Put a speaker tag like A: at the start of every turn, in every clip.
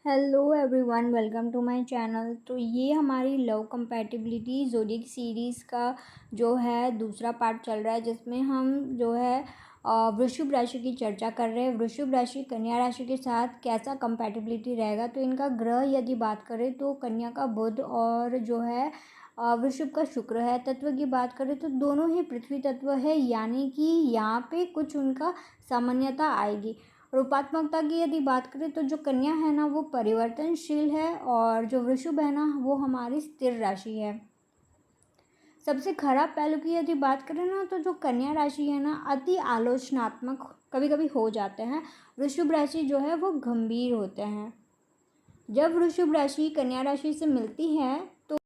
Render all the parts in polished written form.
A: Hello everyone, welcome to my channel. तो ये हमारी लव कंपैटिबिलिटी ज़ोडिएक सीरीज़ का जो है दूसरा पार्ट चल रहा है, जिसमें हम जो है वृश्चिक राशि की चर्चा कर रहे हैं। वृश्चिक राशि कन्या राशि के साथ कैसा कंपैटिबिलिटी रहेगा। तो इनका ग्रह यदि बात करें तो कन्या का बुध और जो है वृश्चिक का शुक्र है। तत्व की बात करें तो दोनों ही पृथ्वी तत्व है, यानी कि यहाँ पे कुछ उनका सामान्यता आएगी। रूपात्मकता की यदि बात करें तो जो कन्या है ना वो परिवर्तनशील है, और जो वृषभ है ना वो हमारी स्थिर राशि है। सबसे खराब पहलू की यदि बात करें ना तो जो कन्या राशि है ना अति आलोचनात्मक कभी कभी हो जाते हैं। वृषभ राशि जो है वो गंभीर होते हैं। जब वृषभ राशि कन्या राशि से मिलती है तो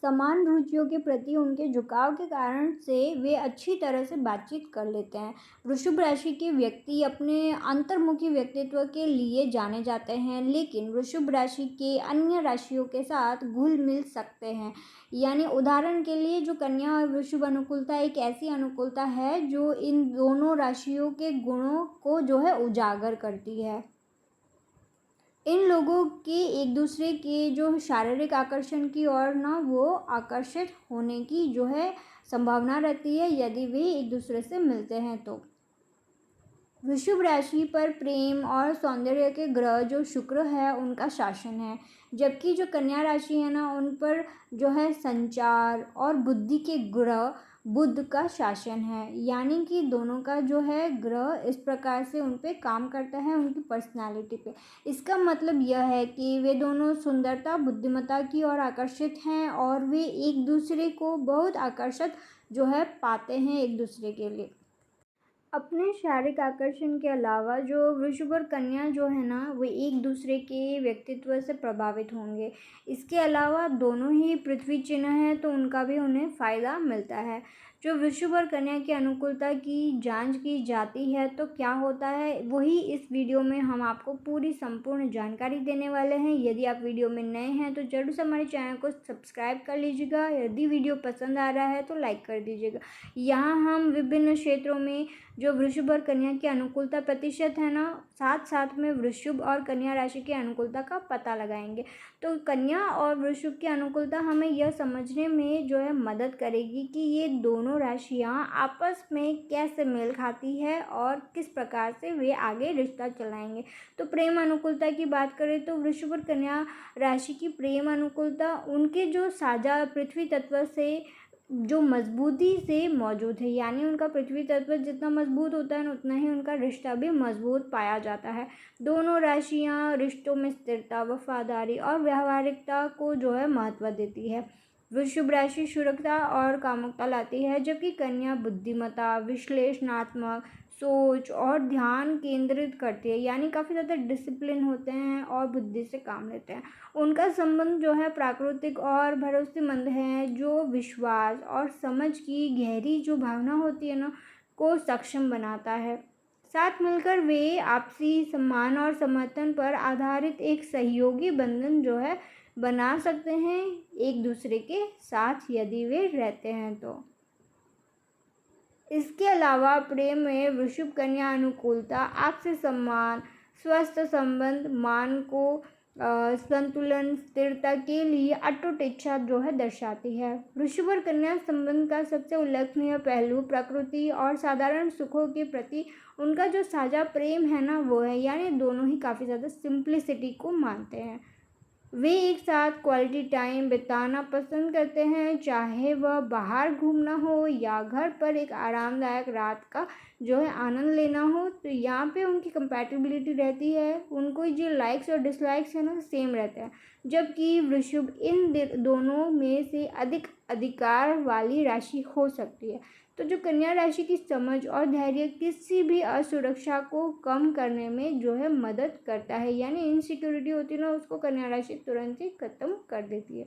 A: समान रुचियों के प्रति उनके झुकाव के कारण से वे अच्छी तरह से बातचीत कर लेते हैं। वृषभ राशि के व्यक्ति अपने अंतर्मुखी व्यक्तित्व के लिए जाने जाते हैं, लेकिन वृषभ राशि के अन्य राशियों के साथ घुल मिल सकते हैं। यानी उदाहरण के लिए जो कन्या और वृषभ अनुकूलता एक ऐसी अनुकूलता है जो इन दोनों राशियों के गुणों को जो है उजागर करती है। इन लोगों के एक दूसरे के जो शारीरिक आकर्षण की ओर ना वो आकर्षित होने की जो है संभावना रहती है यदि वे एक दूसरे से मिलते हैं तो। वृषभ राशि पर प्रेम और सौंदर्य के ग्रह जो शुक्र है उनका शासन है, जबकि जो कन्या राशि है ना उन पर जो है संचार और बुद्धि के ग्रह बुध का शासन है। यानी कि दोनों का जो है ग्रह इस प्रकार से उन पे काम करता है, उनकी पर्सनालिटी पे। इसका मतलब यह है कि वे दोनों सुंदरता बुद्धिमत्ता की ओर आकर्षित हैं, और वे एक दूसरे को बहुत आकर्षक जो है पाते हैं एक दूसरे के लिए। अपने शारीरिक आकर्षण के अलावा जो वृषभ और कन्या जो है ना वो एक दूसरे के व्यक्तित्व से प्रभावित होंगे। इसके अलावा दोनों ही पृथ्वी चिन्ह है तो उनका भी उन्हें फ़ायदा मिलता है। जो वृषभ और कन्या की अनुकूलता की जांच की जाती है तो क्या होता है वही इस वीडियो में हम आपको पूरी संपूर्ण जानकारी देने वाले हैं। यदि आप वीडियो में नए हैं तो जरूर से हमारे चैनल को सब्सक्राइब कर लीजिएगा। यदि वीडियो पसंद आ रहा है तो लाइक कर दीजिएगा। यहाँ हम विभिन्न क्षेत्रों में जो वृषभ और कन्या की अनुकूलता प्रतिशत है ना, साथ साथ में वृषभ और कन्या राशि की अनुकूलता का पता लगाएंगे। तो कन्या और वृषभ की अनुकूलता हमें यह समझने में जो है मदद करेगी कि ये दोनों राशियां आपस में कैसे मेल खाती है और किस प्रकार से वे आगे रिश्ता चलाएंगे। तो प्रेम अनुकूलता की बात करें तो वृषभ और कन्या राशि की प्रेम अनुकूलता उनके जो साझा पृथ्वी तत्व से जो मजबूती से मौजूद है, यानी उनका पृथ्वी तत्व जितना मजबूत होता है उतना ही उनका रिश्ता भी मजबूत पाया जाता है। दोनों राशियां रिश्तों में स्थिरता वफादारी और व्यावहारिकता को जो है महत्व देती है। वृषभ राशि सुरक्षा और कामुकता लाती है, जबकि कन्या बुद्धिमत्ता विश्लेषणात्मक सोच और ध्यान केंद्रित करती है। यानी काफ़ी ज़्यादा डिसिप्लिन होते हैं और बुद्धि से काम लेते हैं। उनका संबंध जो है प्राकृतिक और भरोसेमंद है, जो विश्वास और समझ की गहरी जो भावना होती है ना को सक्षम बनाता है। साथ मिलकर वे आपसी सम्मान और समर्थन पर आधारित एक सहयोगी बंधन जो है बना सकते हैं एक दूसरे के साथ यदि वे रहते हैं तो। इसके अलावा प्रेम में वृषभ कन्या अनुकूलता आपसे सम्मान स्वस्थ संबंध मान को संतुलन स्थिरता के लिए अटूट इच्छा जो है दर्शाती है। वृषभ और कन्या संबंध का सबसे उल्लेखनीय पहलू प्रकृति और साधारण सुखों के प्रति उनका जो साझा प्रेम है ना वो है। यानी दोनों ही काफ़ी ज़्यादा सिंप्लिसिटी को मानते हैं। वे एक साथ क्वालिटी टाइम बिताना पसंद करते हैं, चाहे वह बाहर घूमना हो या घर पर एक आरामदायक रात का जो है आनंद लेना हो। तो यहाँ पे उनकी कंपैटिबिलिटी रहती है, उनको जो लाइक्स और डिसलाइक्स है ना सेम रहते हैं। जबकि वृषभ इन दोनों में से अधिक अधिकार वाली राशि हो सकती है। तो जो कन्या राशि की समझ और धैर्य किसी भी असुरक्षा को कम करने में जो है मदद करता है। यानी इनसिक्योरिटी होती है ना उसको कन्या राशि तुरंत ही खत्म कर देती है।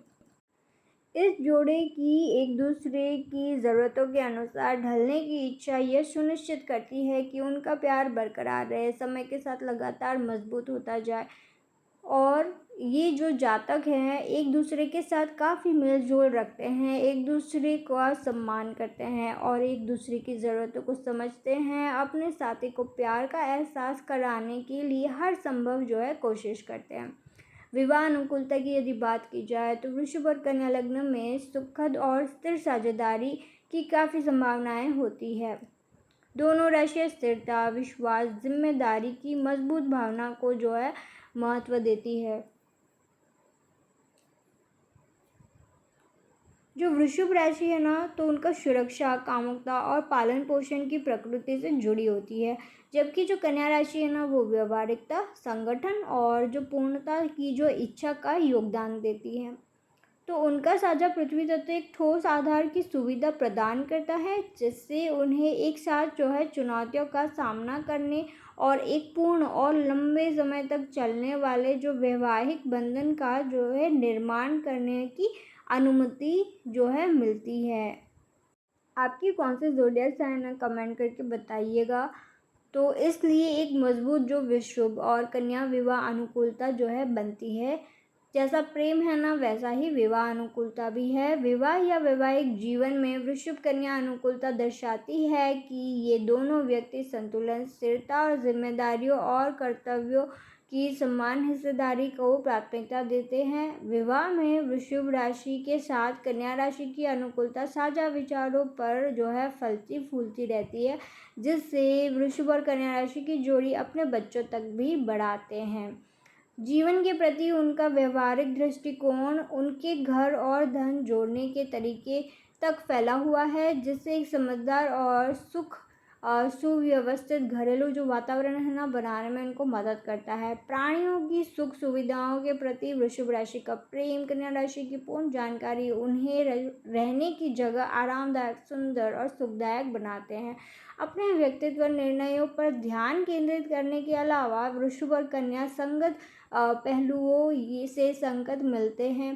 A: इस जोड़े की एक दूसरे की ज़रूरतों के अनुसार ढलने की इच्छा यह सुनिश्चित करती है कि उनका प्यार बरकरार रहे, समय के साथ लगातार मजबूत होता जाए। और ये जो जातक हैं एक दूसरे के साथ काफ़ी मेल जोल रखते हैं, एक दूसरे का सम्मान करते हैं और एक दूसरे की ज़रूरतों को समझते हैं। अपने साथी को प्यार का एहसास कराने के लिए हर संभव जो है कोशिश करते हैं। विवाह अनुकूलता की यदि बात की जाए तो वृषभ और कन्या लग्न में सुखद और स्थिर साझेदारी की काफ़ी संभावनाएं होती है। दोनों राशियां स्थिरता, विश्वास, जिम्मेदारी की मजबूत भावना को जो है महत्व देती है। जो वृषभ राशि है ना, तो उनका सुरक्षा, कामुकता और पालन पोषण की प्रकृति से जुड़ी होती है। जबकि जो कन्या राशि है ना, वो व्यवहारिकता, संगठन और जो पूर्णता की जो इच्छा का योगदान देती है। तो उनका साझा पृथ्वी तत्व एक ठोस आधार की सुविधा प्रदान करता है, जिससे उन्हें एक साथ जो है चुनौतियों का सामना करने और एक पूर्ण और लंबे समय तक चलने वाले जो वैवाहिक बंधन का जो है निर्माण करने की अनुमति जो है मिलती है। आपकी कौन से ज़ोडिएक साइन है कमेंट करके बताइएगा। तो इसलिए एक मजबूत जो वृषभ और कन्या विवाह अनुकूलता जो है बनती है। जैसा प्रेम है ना, वैसा ही विवाह अनुकूलता भी है। विवाह या वैवाहिक जीवन में वृषभ कन्या अनुकूलता दर्शाती है कि ये दोनों व्यक्ति संतुलन, स्थिरता और जिम्मेदारियों और कर्तव्यों की समान हिस्सेदारी को प्राथमिकता देते हैं। विवाह में वृषभ राशि के साथ कन्या राशि की अनुकूलता साझा विचारों पर जो है फलती फूलती रहती है, जिससे वृषभ और कन्या राशि की जोड़ी अपने बच्चों तक भी बढ़ाते हैं। जीवन के प्रति उनका व्यवहारिक दृष्टिकोण उनके घर और धन जोड़ने के तरीके तक फैला हुआ है, जिससे एक समझदार और सुव्यवस्थित घरेलू जो वातावरण है ना, बनाने में उनको मदद करता है। प्राणियों की सुख सुविधाओं के प्रति वृषभ राशि का प्रेम, कन्या राशि की पूर्ण जानकारी उन्हें रहने की जगह आरामदायक, सुंदर और सुखदायक बनाते हैं। अपने व्यक्तित्व निर्णयों पर ध्यान केंद्रित करने के अलावा वृषभ और कन्या संगत पहलुओं से संकेत मिलते हैं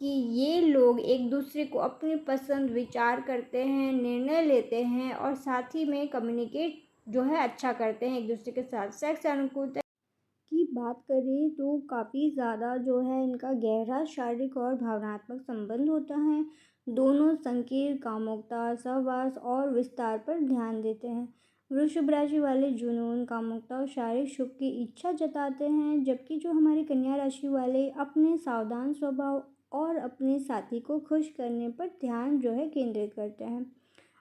A: कि ये लोग एक दूसरे को अपनी पसंद विचार करते हैं, निर्णय लेते हैं और साथ ही में कम्युनिकेट जो है अच्छा करते हैं एक दूसरे के साथ। सेक्स अनुकूलता की बात करें तो काफ़ी ज़्यादा जो है इनका गहरा शारीरिक और भावनात्मक संबंध होता है। दोनों संकीर्ण कामुकता, सहवास और विस्तार पर ध्यान देते हैं। वृषभ राशि वाले जुनून, कामुकता और शारीरिक सुख की इच्छा जताते हैं, जबकि जो हमारी कन्या राशि वाले अपने सावधान स्वभाव और अपने साथी को खुश करने पर ध्यान जो है केंद्रित करते हैं।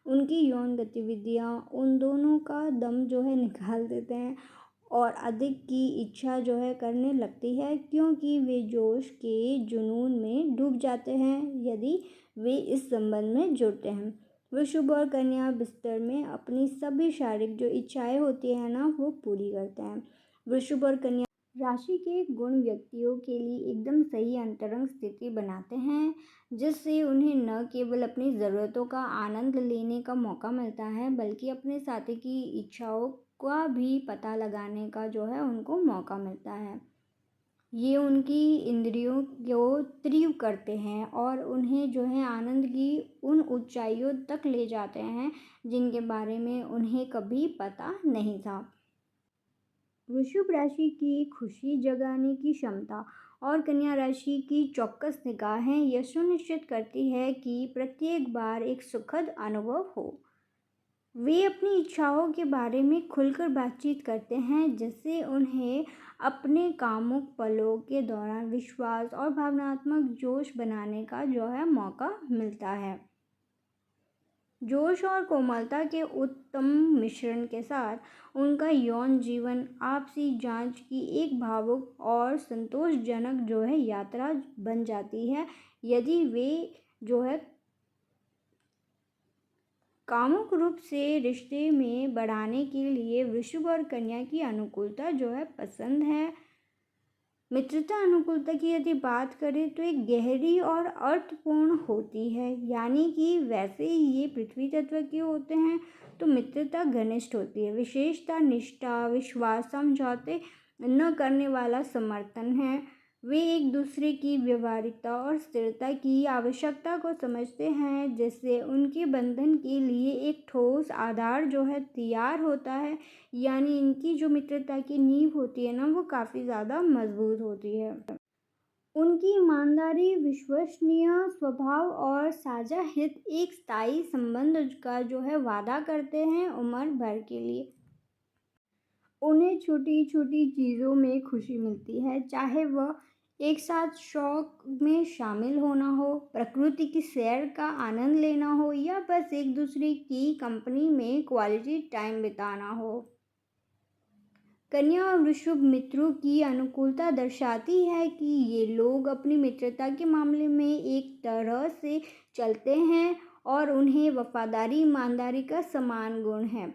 A: उनकी यौन गतिविधियाँ उन दोनों का दम जो है निकाल देते हैं और अधिक की इच्छा जो है करने लगती है, क्योंकि वे जोश के जुनून में डूब जाते हैं यदि वे इस संबंध में जुड़ते हैं। वृषभ और कन्या बिस्तर में अपनी सभी शारीरिक जो इच्छाएं होती है ना, वो पूरी करते हैं। वृषभ और कन्या राशि के गुण व्यक्तियों के लिए एकदम सही अंतरंग स्थिति बनाते हैं, जिससे उन्हें न केवल अपनी ज़रूरतों का आनंद लेने का मौका मिलता है, बल्कि अपने साथी की इच्छाओं का भी पता लगाने का जो है उनको मौका मिलता है। ये उनकी इंद्रियों को तीव्र करते हैं और उन्हें जो है आनंद की उन ऊंचाइयों तक ले जाते हैं जिनके बारे में उन्हें कभी पता नहीं था। वृषभ राशि की खुशी जगाने की क्षमता और कन्या राशि की चौकस निगाहें यह सुनिश्चित करती है कि प्रत्येक बार एक सुखद अनुभव हो। वे अपनी इच्छाओं के बारे में खुलकर बातचीत करते हैं, जिससे उन्हें अपने कामुक पलों के दौरान विश्वास और भावनात्मक जोश बनाने का जो है मौका मिलता है। जोश और कोमलता के उत्तम मिश्रण के साथ उनका यौन जीवन आपसी जांच की एक भावुक और संतोषजनक जो है यात्रा बन जाती है। यदि वे जो है कामुक रूप से रिश्ते में बढ़ाने के लिए वृषभ और कन्या की अनुकूलता जो है पसंद है। मित्रता अनुकूलता की यदि बात करें तो एक गहरी और अर्थपूर्ण होती है, यानी कि वैसे ही ये पृथ्वी तत्व के होते हैं तो मित्रता घनिष्ठ होती है। विशेषता निष्ठा, विश्वास, समझौते न करने वाला समर्थन है। वे एक दूसरे की व्यवहारिकता और स्थिरता की आवश्यकता को समझते हैं, जिससे उनके बंधन के लिए एक ठोस आधार जो है तैयार होता है। यानी इनकी जो मित्रता की नींव होती है ना, वो काफ़ी ज़्यादा मजबूत होती है। उनकी ईमानदारी, विश्वसनीय स्वभाव और साझा हित एक स्थायी संबंध का जो है वादा करते हैं उम्र भर के लिए। उन्हें छोटी-छोटी चीज़ों में खुशी मिलती है, चाहे वह एक साथ शौक में शामिल होना हो, प्रकृति की सैर का आनंद लेना हो या बस एक दूसरे की कंपनी में क्वालिटी टाइम बिताना हो। कन्या और वृषभ मित्रों की अनुकूलता दर्शाती है कि ये लोग अपनी मित्रता के मामले में एक तरह से चलते हैं और उन्हें वफादारी, ईमानदारी का समान गुण है।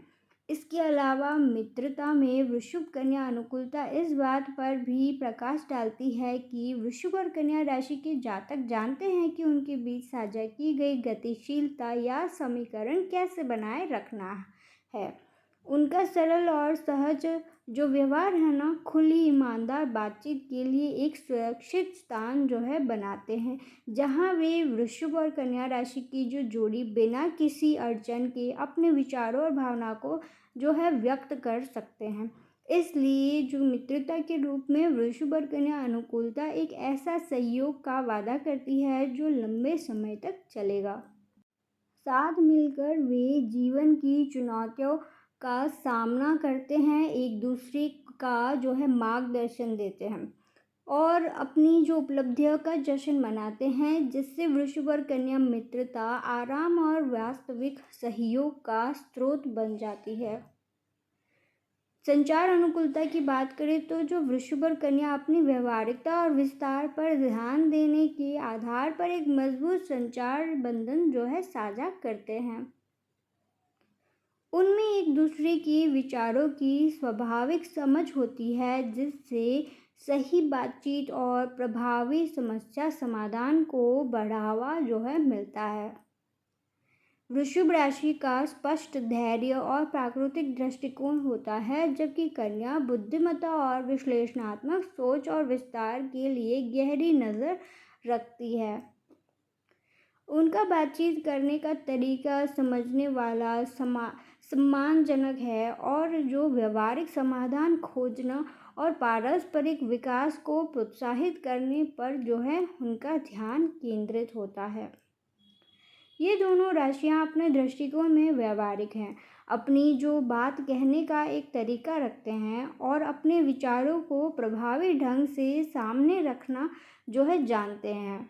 A: इसके अलावा मित्रता में वृषभ कन्या अनुकूलता इस बात पर भी प्रकाश डालती है कि वृषभ और कन्या राशि के जातक जानते हैं कि उनके बीच साझा की गई गतिशीलता या समीकरण कैसे बनाए रखना है। उनका सरल और सहज जो व्यवहार है ना, खुली ईमानदार बातचीत के लिए एक सुरक्षित स्थान जो है बनाते हैं, जहां वे वृषभ और कन्या राशि की जो जोड़ी बिना किसी अड़चन के अपने विचारों और भावना को जो है व्यक्त कर सकते हैं। इसलिए जो मित्रता के रूप में वृषभ और कन्या अनुकूलता एक ऐसा सहयोग का वादा करती है जो लंबे समय तक चलेगा। साथ मिलकर वे जीवन की चुनौतियों का सामना करते हैं, एक दूसरे का जो है मार्गदर्शन देते हैं और अपनी जो उपलब्धियों का जश्न मनाते हैं, जिससे वृषभ और कन्या मित्रता आराम और वास्तविक सहयोग का स्रोत बन जाती है। संचार अनुकूलता की बात करें तो जो वृषभ और कन्या अपनी व्यवहारिकता और विस्तार पर ध्यान देने के आधार पर एक मजबूत संचार बंधन जो है साझा करते हैं। उनमें एक दूसरे के विचारों की स्वाभाविक समझ होती है, जिससे सही बातचीत और प्रभावी समस्या समाधान को बढ़ावा जो है मिलता है। वृषभ राशि का स्पष्ट धैर्य और प्राकृतिक दृष्टिकोण होता है, जबकि कन्या बुद्धिमत्ता और विश्लेषणात्मक सोच और विस्तार के लिए गहरी नज़र रखती है। उनका बातचीत करने का तरीका समझने वाला, सम्मानजनक है और जो व्यवहारिक समाधान खोजना और पारस्परिक विकास को प्रोत्साहित करने पर जो है उनका ध्यान केंद्रित होता है। ये दोनों राशियाँ अपने दृष्टिकोण में व्यावहारिक हैं, अपनी जो बात कहने का एक तरीका रखते हैं और अपने विचारों को प्रभावी ढंग से सामने रखना जो है जानते हैं।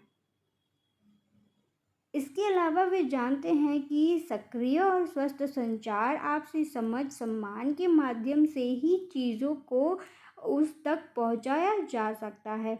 A: इसके अलावा वे जानते हैं कि सक्रिय और स्वस्थ संचार, आपसी समझ, सम्मान के माध्यम से ही चीज़ों को उस तक पहुंचाया जा सकता है।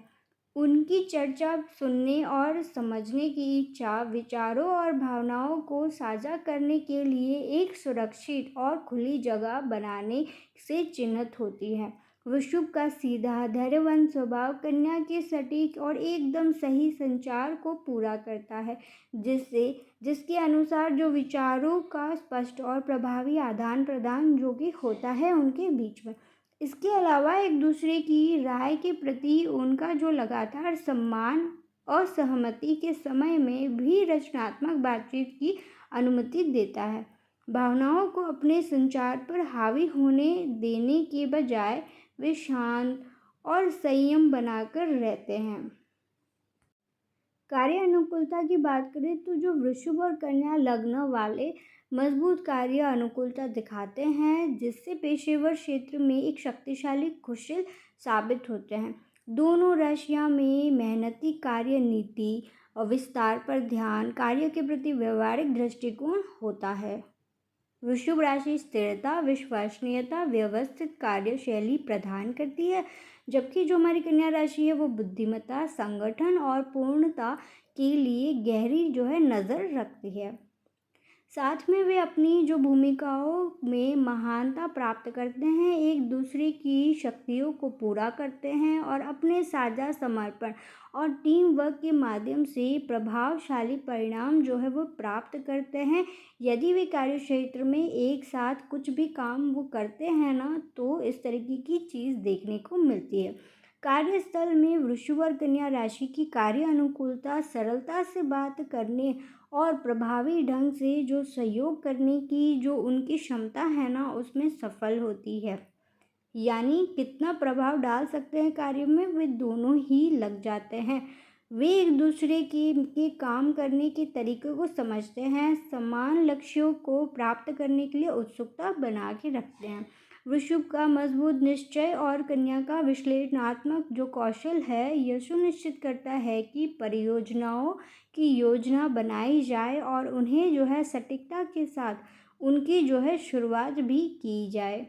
A: उनकी चर्चा सुनने और समझने की इच्छा, विचारों और भावनाओं को साझा करने के लिए एक सुरक्षित और खुली जगह बनाने से चिन्हित होती है। वृषभ का सीधा, धैर्यवान स्वभाव कन्या के सटीक और एकदम सही संचार को पूरा करता है, जिसके अनुसार जो विचारों का स्पष्ट और प्रभावी आदान प्रदान जो कि होता है उनके बीच में। इसके अलावा एक दूसरे की राय के प्रति उनका जो लगातार सम्मान और सहमति के समय में भी रचनात्मक बातचीत की अनुमति देता है। भावनाओं को अपने संचार पर हावी होने देने के बजाय वे शांत और संयम बनाकर रहते हैं। कार्य अनुकूलता की बात करें तो जो वृषभ और कन्या लग्न वाले मजबूत कार्य अनुकूलता दिखाते हैं, जिससे पेशेवर क्षेत्र में एक शक्तिशाली कुशल साबित होते हैं। दोनों राशियां में मेहनती कार्य नीति और विस्तार पर ध्यान, कार्य के प्रति व्यवहारिक दृष्टिकोण होता है। वृषभ राशि स्थिरता, विश्वसनीयता, व्यवस्थित कार्यशैली प्रदान करती है, जबकि जो हमारी कन्या राशि है वो बुद्धिमत्ता, संगठन और पूर्णता के लिए गहरी जो है नज़र रखती है। साथ में वे अपनी जो भूमिकाओं में महानता प्राप्त करते हैं, एक दूसरे की शक्तियों को पूरा करते हैं और अपने साझा समर्पण और टीम वर्क के माध्यम से प्रभावशाली परिणाम जो है वो प्राप्त करते हैं। यदि वे कार्यक्षेत्र में एक साथ कुछ भी काम वो करते हैं ना, तो इस तरीके की चीज़ देखने को मिलती है। कार्यस्थल में वृषभ और कन्या राशि की कार्य अनुकूलता सरलता से बात करने और प्रभावी ढंग से जो सहयोग करने की जो उनकी क्षमता है ना, उसमें सफल होती है। यानी कितना प्रभाव डाल सकते हैं कार्य में, वे दोनों ही लग जाते हैं। वे एक दूसरे के काम करने के तरीके को समझते हैं, समान लक्ष्यों को प्राप्त करने के लिए उत्सुकता बना के रखते हैं। वृषभ का मजबूत निश्चय और कन्या का विश्लेषणात्मक जो कौशल है, यह सुनिश्चित करता है कि परियोजनाओं की योजना बनाई जाए और उन्हें जो है सटीकता के साथ उनकी जो है शुरुआत भी की जाए।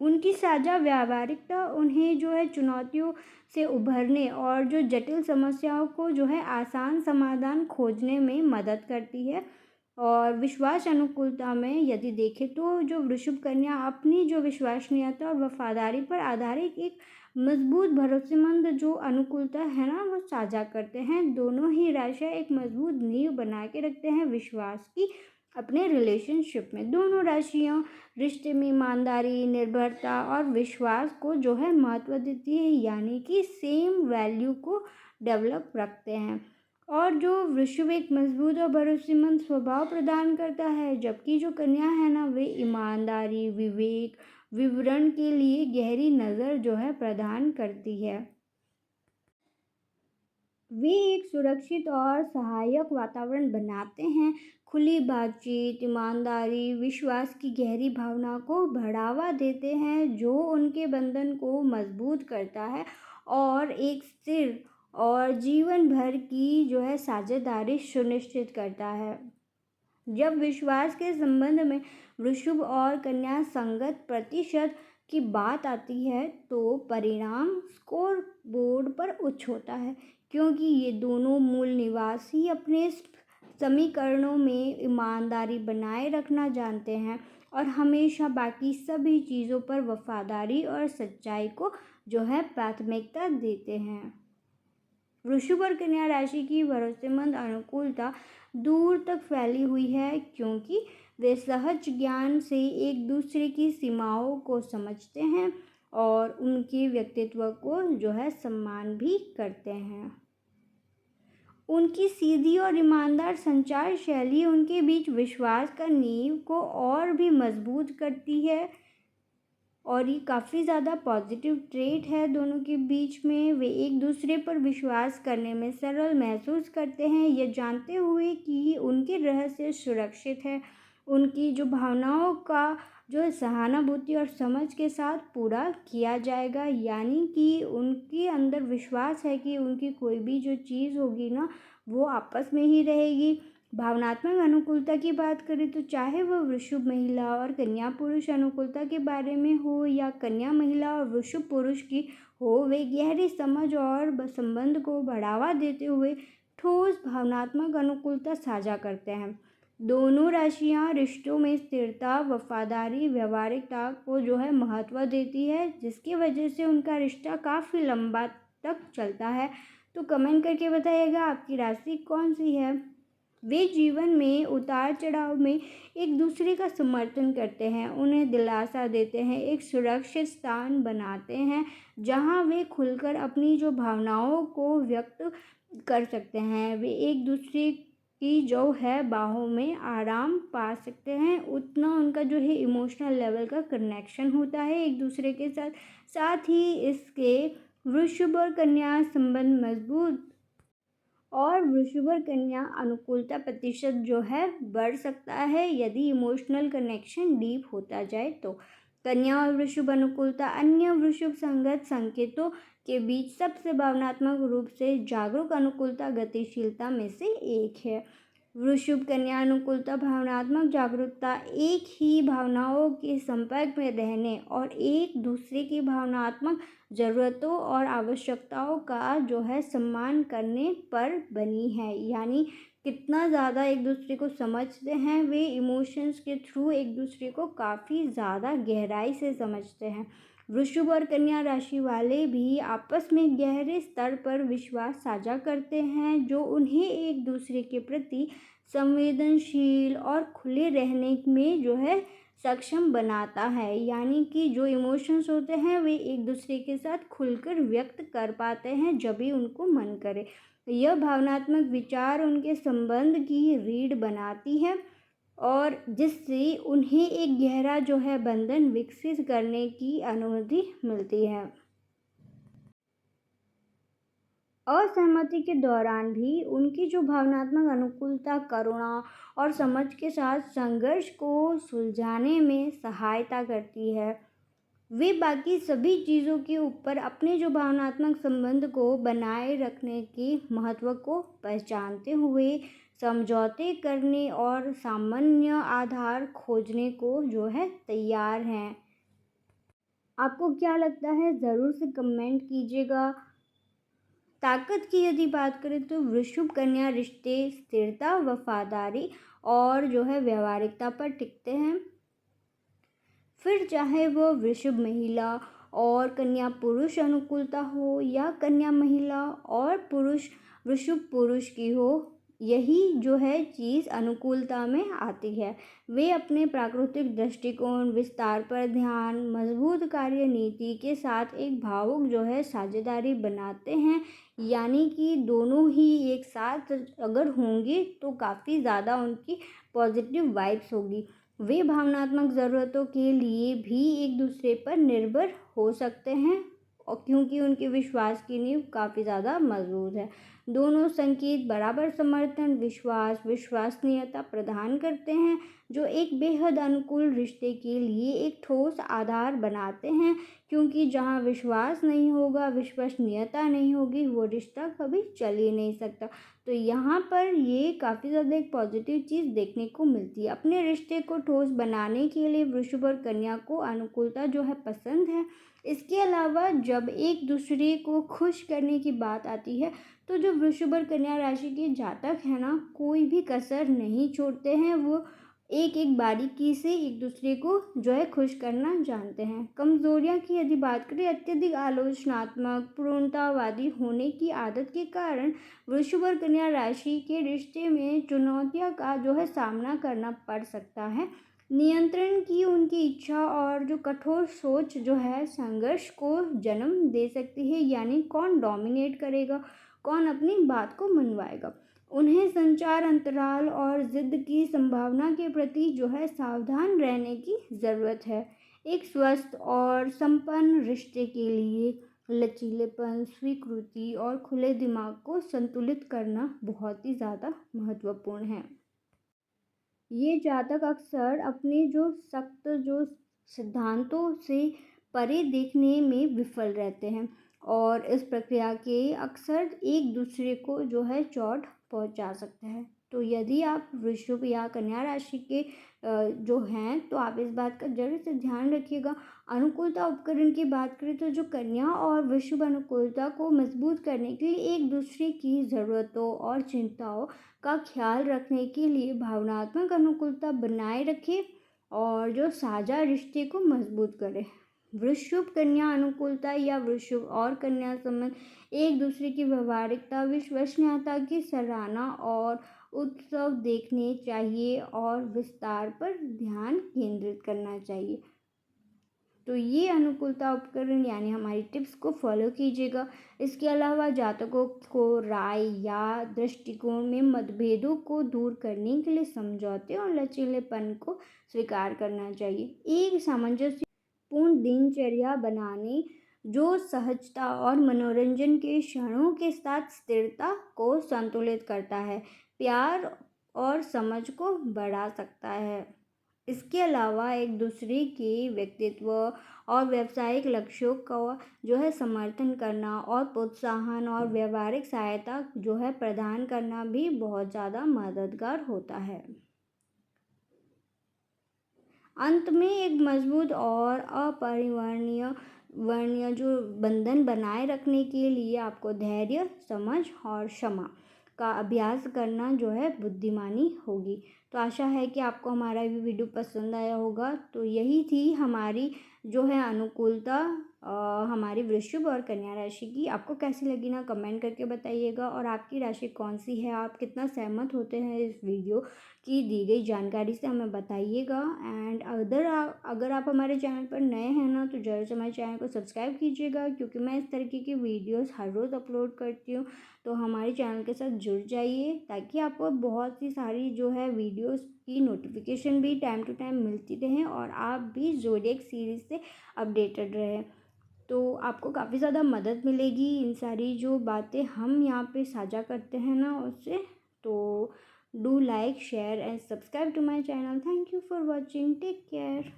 A: उनकी साझा व्यावहारिकता उन्हें जो है चुनौतियों से उभरने और जो जटिल समस्याओं को जो है आसान समाधान खोजने में मदद करती है। और विश्वास अनुकूलता में यदि देखें तो जो वृषभ कन्या अपनी जो विश्वसनीयता और वफादारी पर आधारित एक मजबूत भरोसेमंद जो अनुकूलता है ना, वो साझा करते हैं। दोनों ही राशियाँ एक मजबूत नींव बना के रखते हैं विश्वास की अपने रिलेशनशिप में। दोनों राशियाँ रिश्ते में ईमानदारी, निर्भरता और विश्वास को जो है महत्व देती है, यानी कि सेम वैल्यू को डेवलप रखते हैं। और जो वृषभ एक मजबूत और भरोसेमंद स्वभाव प्रदान करता है, जबकि जो कन्या है ना, वे ईमानदारी, विवेक, विवरण के लिए गहरी नज़र जो है प्रदान करती है। वे एक सुरक्षित और सहायक वातावरण बनाते हैं। खुली बातचीत, ईमानदारी, विश्वास की गहरी भावना को बढ़ावा देते हैं, जो उनके बंधन को मजबूत करता है और एक स्थिर और जीवन भर की जो है साझेदारी सुनिश्चित करता है। जब विश्वास के संबंध में वृषभ और कन्या संगत प्रतिशत की बात आती है, तो परिणाम स्कोर बोर्ड पर उच्च होता है, क्योंकि ये दोनों मूल निवासी अपने समीकरणों में ईमानदारी बनाए रखना जानते हैं और हमेशा बाकी सभी चीज़ों पर वफादारी और सच्चाई को जो है प्राथमिकता देते हैं। वृषभ और कन्या राशि की भरोसेमंद अनुकूलता दूर तक फैली हुई है, क्योंकि वे सहज ज्ञान से एक दूसरे की सीमाओं को समझते हैं और उनके व्यक्तित्व को जो है सम्मान भी करते हैं। उनकी सीधी और ईमानदार संचार शैली उनके बीच विश्वास का नींव को और भी मजबूत करती है और ये काफ़ी ज़्यादा पॉजिटिव ट्रेट है दोनों के बीच में। वे एक दूसरे पर विश्वास करने में सरल महसूस करते हैं, ये जानते हुए कि उनके रहस्य सुरक्षित है। उनकी जो भावनाओं का जो सहानुभूति और समझ के साथ पूरा किया जाएगा, यानी कि उनके अंदर विश्वास है कि उनकी कोई भी जो चीज़ होगी ना, वो आपस में ही रहेगी। भावनात्मक अनुकूलता की बात करें तो चाहे वह वृषभ महिला और कन्या पुरुष अनुकूलता के बारे में हो या कन्या महिला और वृषभ पुरुष की हो, वे गहरी समझ और संबंध को बढ़ावा देते हुए ठोस भावनात्मक अनुकूलता साझा करते हैं। दोनों राशियां रिश्तों में स्थिरता, वफादारी, व्यावहारिकता को जो है महत्व देती है, जिसकी वजह से उनका रिश्ता काफ़ी लंबा तक चलता है। तो कमेंट करके बताइएगा आपकी राशि कौन सी है। वे जीवन में उतार चढ़ाव में एक दूसरे का समर्थन करते हैं, उन्हें दिलासा देते हैं, एक सुरक्षित स्थान बनाते हैं जहां वे खुलकर अपनी जो भावनाओं को व्यक्त कर सकते हैं। वे एक दूसरे की जो है बाहों में आराम पा सकते हैं, उतना उनका जो है इमोशनल लेवल का कनेक्शन होता है एक दूसरे के साथ। साथ ही इसके वृषभ और कन्या संबंध मजबूत और वृषभ और कन्या अनुकूलता प्रतिशत जो है बढ़ सकता है यदि इमोशनल कनेक्शन डीप होता जाए तो। कन्या और वृषभ अनुकूलता अन्य वृषभ संगत संकेतों के बीच सबसे भावनात्मक रूप से जागरूक अनुकूलता गतिशीलता में से एक है। वृषभ कन्या अनुकूलता भावनात्मक जागरूकता, एक ही भावनाओं के संपर्क में रहने और एक दूसरे की भावनात्मक ज़रूरतों और आवश्यकताओं का जो है सम्मान करने पर बनी है। यानी कितना ज़्यादा एक दूसरे को समझते हैं, वे इमोशंस के थ्रू एक दूसरे को काफ़ी ज़्यादा गहराई से समझते हैं। वृषभ और कन्या राशि वाले भी आपस में गहरे स्तर पर विश्वास साझा करते हैं, जो उन्हें एक दूसरे के प्रति संवेदनशील और खुले रहने में जो है सक्षम बनाता है, यानी कि जो इमोशंस होते हैं वे एक दूसरे के साथ खुलकर व्यक्त कर पाते हैं जब भी उनको मन करे। यह भावनात्मक विचार उनके संबंध की रीढ़ बनाती है और जिससे उन्हें एक गहरा जो है बंधन विकसित करने की अनुमति मिलती है। असहमति के दौरान भी उनकी जो भावनात्मक अनुकूलता करुणा और समझ के साथ संघर्ष को सुलझाने में सहायता करती है। वे बाकी सभी चीज़ों के ऊपर अपने जो भावनात्मक संबंध को बनाए रखने के महत्व को पहचानते हुए समझौते करने और सामान्य आधार खोजने को जो है तैयार हैं। आपको क्या लगता है, ज़रूर से कमेंट कीजिएगा। ताकत की यदि बात करें तो वृषभ कन्या रिश्ते स्थिरता, वफादारी और जो है व्यावहारिकता पर टिकते हैं। फिर चाहे वो वृषभ महिला और कन्या पुरुष अनुकूलता हो या कन्या महिला और पुरुष वृषभ पुरुष की हो, यही जो है चीज़ अनुकूलता में आती है। वे अपने प्राकृतिक दृष्टिकोण, विस्तार पर ध्यान, मजबूत कार्य नीति के साथ एक भावुक जो है साझेदारी बनाते हैं, यानी कि दोनों ही एक साथ अगर होंगे तो काफ़ी ज़्यादा उनकी पॉजिटिव वाइब्स होगी। वे भावनात्मक ज़रूरतों के लिए भी एक दूसरे पर निर्भर हो सकते हैं और क्योंकि उनके विश्वास की नींव काफ़ी ज़्यादा मजबूत है। दोनों संकेत बराबर समर्थन, विश्वास, विश्वसनीयता प्रदान करते हैं, जो एक बेहद अनुकूल रिश्ते के लिए एक ठोस आधार बनाते हैं, क्योंकि जहाँ विश्वास नहीं होगा, विश्वसनीयता नहीं होगी, वो रिश्ता कभी चल ही नहीं सकता। तो यहाँ पर ये काफ़ी ज़्यादा एक पॉजिटिव चीज़ देखने को मिलती है। अपने रिश्ते को ठोस बनाने के लिए वृषभ और कन्या को अनुकूलता जो है पसंद है। इसके अलावा जब एक दूसरे को खुश करने की बात आती है तो जो वृषभ और कन्या राशि के जातक हैं ना, कोई भी कसर नहीं छोड़ते हैं। वो एक एक बारीकी से एक दूसरे को जो है खुश करना जानते हैं। कमजोरियां की यदि बात करें, अत्यधिक आलोचनात्मक, पूर्णतावादी होने की आदत के कारण वृषभ और कन्या राशि के रिश्ते में चुनौतियों का जो है सामना करना पड़ सकता है। नियंत्रण की उनकी इच्छा और जो कठोर सोच जो है संघर्ष को जन्म दे सकती है, यानी कौन डोमिनेट करेगा, कौन अपनी बात को मनवाएगा। उन्हें संचार अंतराल और जिद की संभावना के प्रति जो है सावधान रहने की ज़रूरत है। एक स्वस्थ और संपन्न रिश्ते के लिए लचीलेपन, स्वीकृति और खुले दिमाग को संतुलित करना बहुत ही ज़्यादा महत्वपूर्ण है। ये जातक अक्सर अपने जो सख्त जो सिद्धांतों से परे देखने में विफल रहते हैं और इस प्रक्रिया के अक्सर एक दूसरे को जो है चोट पहुंचा सकते हैं। तो यदि आप वृषभ या कन्या राशि के जो हैं तो आप इस बात का जरूर से ध्यान रखिएगा। अनुकूलता उपकरण की बात करें तो जो कन्या और वृषभ अनुकूलता को मजबूत करने के लिए एक दूसरे की ज़रूरतों और चिंताओं का ख्याल रखने के लिए भावनात्मक अनुकूलता बनाए रखें और जो साझा रिश्ते को मजबूत करे। वृषभ कन्या अनुकूलता या वृषभ और कन्या संबंध एक दूसरे की व्यवहारिकता, विश्वसनीयता की सराहना और उत्सव देखने चाहिए और विस्तार पर ध्यान केंद्रित करना चाहिए। तो ये अनुकूलता उपकरण यानी हमारी टिप्स को फॉलो कीजिएगा। इसके अलावा जातकों को राय या दृष्टिकोण में मतभेदों को दूर करने के लिए समझौते और लचीलेपन को स्वीकार करना चाहिए। एक सामंजस्यपूर्ण दिनचर्या बनाने जो सहजता और मनोरंजन के क्षणों के साथ स्थिरता को संतुलित करता है, प्यार और समझ को बढ़ा सकता है। इसके अलावा एक दूसरे के व्यक्तित्व और व्यावसायिक लक्ष्यों का जो है समर्थन करना और प्रोत्साहन और व्यावहारिक सहायता जो है प्रदान करना भी बहुत ज़्यादा मददगार होता है। अंत में एक मजबूत और वर्णीय जो बंधन बनाए रखने के लिए आपको धैर्य, समझ और क्षमा का अभ्यास करना जो है बुद्धिमानी होगी। तो आशा है कि आपको हमारा ये वीडियो पसंद आया होगा। तो यही थी हमारी जो है अनुकूलता हमारी वृश्चिक और कन्या राशि की आपको कैसी लगी ना कमेंट करके बताइएगा। और आपकी राशि कौन सी है, आप कितना सहमत होते हैं इस वीडियो की दी गई जानकारी से, हमें बताइएगा। एंड अगर आप हमारे चैनल पर नए हैं ना तो ज़रूर से हमारे चैनल को सब्सक्राइब कीजिएगा, क्योंकि मैं इस तरीके की वीडियोस हर रोज़ अपलोड करती हूँ। तो हमारे चैनल के साथ जुड़ जाइए ताकि आपको बहुत सी सारी जो है वीडियोस की नोटिफिकेशन भी टाइम टू टाइम मिलती रहे और आप भी ज़ोडिएक सीरीज़ से अपडेटेड रहें। तो आपको काफ़ी ज़्यादा मदद मिलेगी इन सारी जो बातें हम यहाँ पे साझा करते हैं ना उससे। तो do like share and subscribe to my channel. Thank you for watching, take care.